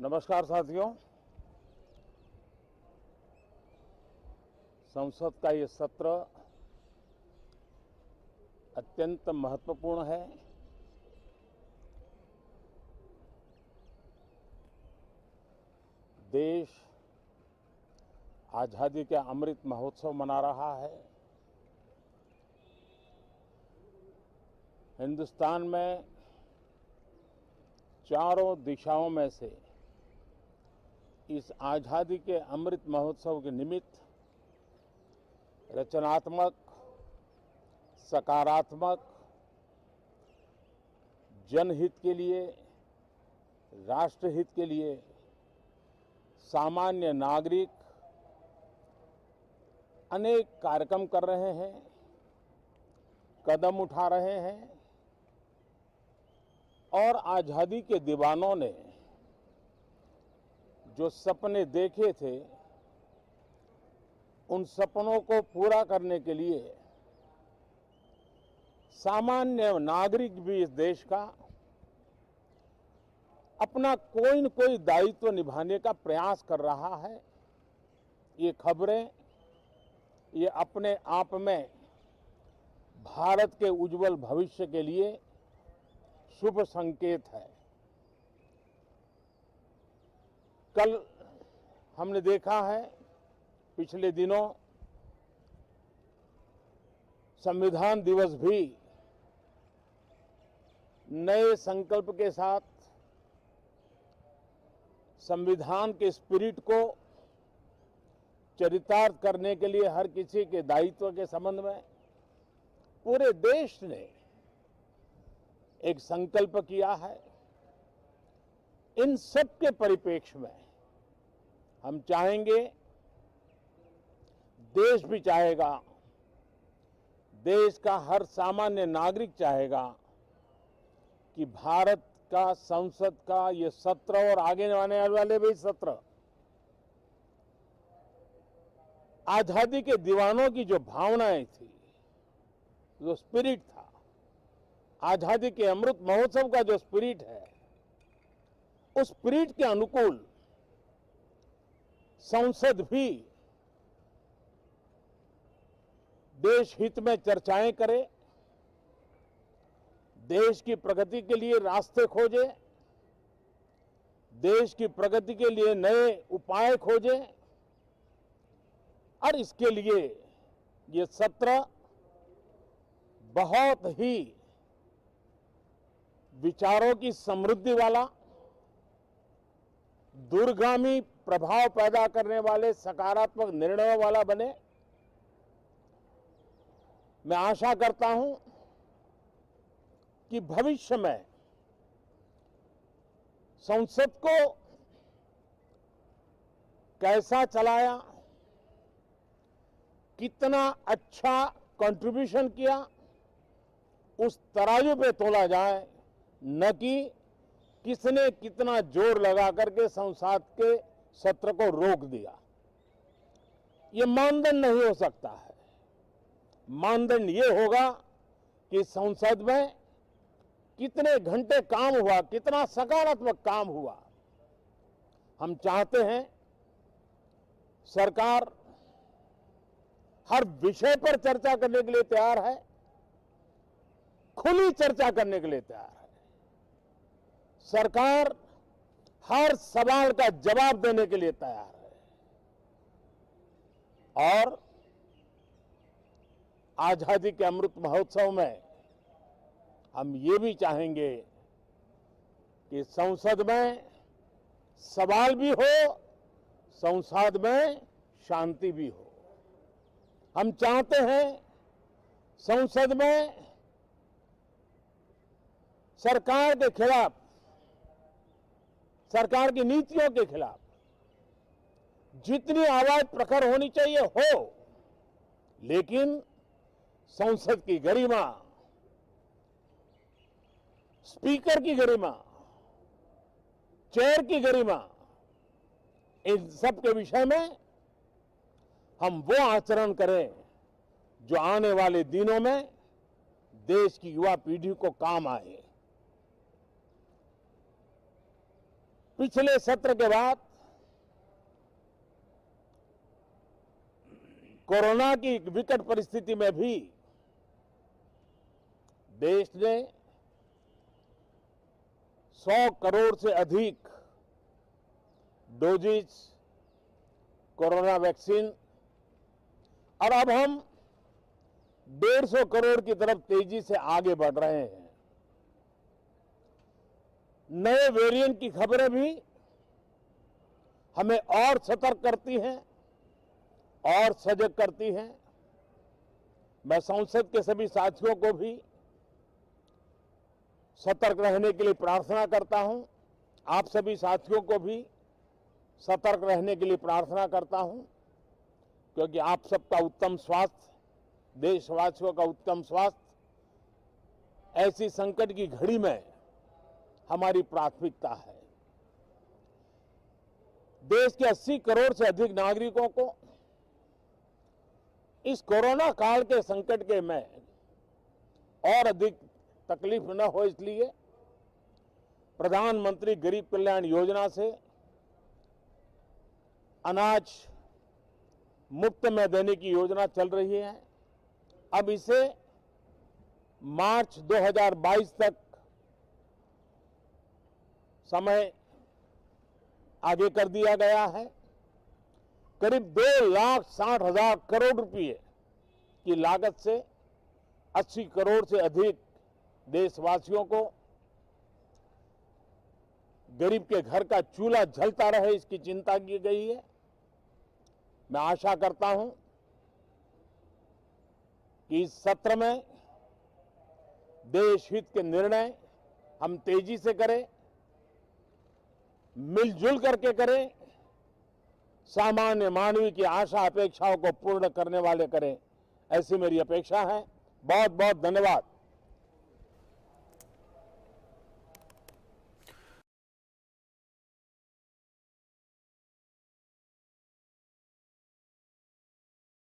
नमस्कार साथियों। संसद का ये सत्र अत्यंत महत्वपूर्ण है। देश आज़ादी के अमृत महोत्सव मना रहा है। हिंदुस्तान में चारों दिशाओं में से इस आज़ादी के अमृत महोत्सव के निमित्त रचनात्मक, सकारात्मक, जनहित के लिए, राष्ट्रहित के लिए सामान्य नागरिक अनेक कार्यक्रम कर रहे हैं, कदम उठा रहे हैं और आज़ादी के दीवानों ने जो सपने देखे थे उन सपनों को पूरा करने के लिए सामान्य नागरिक भी इस देश का अपना कोई न कोई दायित्व निभाने का प्रयास कर रहा है। ये खबरें ये अपने आप में भारत के उज्जवल भविष्य के लिए शुभ संकेत है। कल हमने देखा है, पिछले दिनों संविधान दिवस भी नए संकल्प के साथ संविधान के स्पिरिट को चरितार्थ करने के लिए हर किसी के दायित्व के संबंध में पूरे देश ने एक संकल्प किया है। इन सब के परिप्रेक्ष्य में हम चाहेंगे, देश भी चाहेगा, देश का हर सामान्य नागरिक चाहेगा कि भारत का संसद का ये सत्र और आगे आने वाले भी सत्र आजादी के दीवानों की जो भावनाएं थी, जो स्पिरिट था, आजादी के अमृत महोत्सव का जो स्पिरिट है, उस स्पिरिट के अनुकूल संसद भी देश हित में चर्चाएं करे, देश की प्रगति के लिए रास्ते खोजे, देश की प्रगति के लिए नए उपाय खोजे और इसके लिए ये सत्र बहुत ही विचारों की समृद्धि वाला, दूरगामी प्रभाव पैदा करने वाले सकारात्मक निर्णयों वाला बने। मैं आशा करता हूं कि भविष्य में संसद को कैसा चलाया, कितना अच्छा कंट्रीब्यूशन किया, उस तराजू पे तोला जाए, न कि किसने कितना जोर लगा करके संसद के सत्र को रोक दिया। ये मानदंड नहीं हो सकता है। मानदंड ये होगा कि संसद में कितने घंटे काम हुआ, कितना सकारात्मक काम हुआ। हम चाहते हैं सरकार हर विषय पर चर्चा करने के लिए तैयार है, खुली चर्चा करने के लिए तैयार है। सरकार हर सवाल का जवाब देने के लिए तैयार है और आजादी के अमृत महोत्सव में हम ये भी चाहेंगे कि संसद में सवाल भी हो, संसद में शांति भी हो। हम चाहते हैं संसद में सरकार के खिलाफ, सरकार की नीतियों के खिलाफ जितनी आवाज प्रखर होनी चाहिए हो, लेकिन संसद की गरिमा, स्पीकर की गरिमा, चेयर की गरिमा, इन सब के विषय में हम वो आचरण करें जो आने वाले दिनों में देश की युवा पीढ़ी को काम आए। पिछले सत्र के बाद कोरोना की विकट परिस्थिति में भी देश ने 100 करोड़ से अधिक डोजेज कोरोना वैक्सीन और अब हम 150 करोड़ की तरफ तेजी से आगे बढ़ रहे हैं। नए वेरिएंट की खबरें भी हमें और सतर्क करती हैं और सजग करती हैं। मैं संसद के सभी साथियों को भी सतर्क रहने के लिए प्रार्थना करता हूं। आप सभी साथियों को भी सतर्क रहने के लिए प्रार्थना करता हूं, क्योंकि आप सबका उत्तम स्वास्थ्य, देशवासियों का उत्तम स्वास्थ्य ऐसी संकट की घड़ी में हमारी प्राथमिकता है। देश के 80 करोड़ से अधिक नागरिकों को इस कोरोना काल के संकट के में और अधिक तकलीफ न हो, इसलिए प्रधानमंत्री गरीब कल्याण योजना से अनाज मुफ्त में देने की योजना चल रही है। अब इसे मार्च 2022 तक समय आगे कर दिया गया है। करीब 2,60,000 करोड़ रुपए की लागत से 80 करोड़ से अधिक देशवासियों को गरीब के घर का चूल्हा जलता रहे, इसकी चिंता की गई है। मैं आशा करता हूं कि इस सत्र में देश हित के निर्णय हम तेजी से करें, मिलजुल करके करें, सामान्य मानवीय की आशा अपेक्षाओं को पूर्ण करने वाले करें, ऐसी मेरी अपेक्षा है। बहुत बहुत धन्यवाद।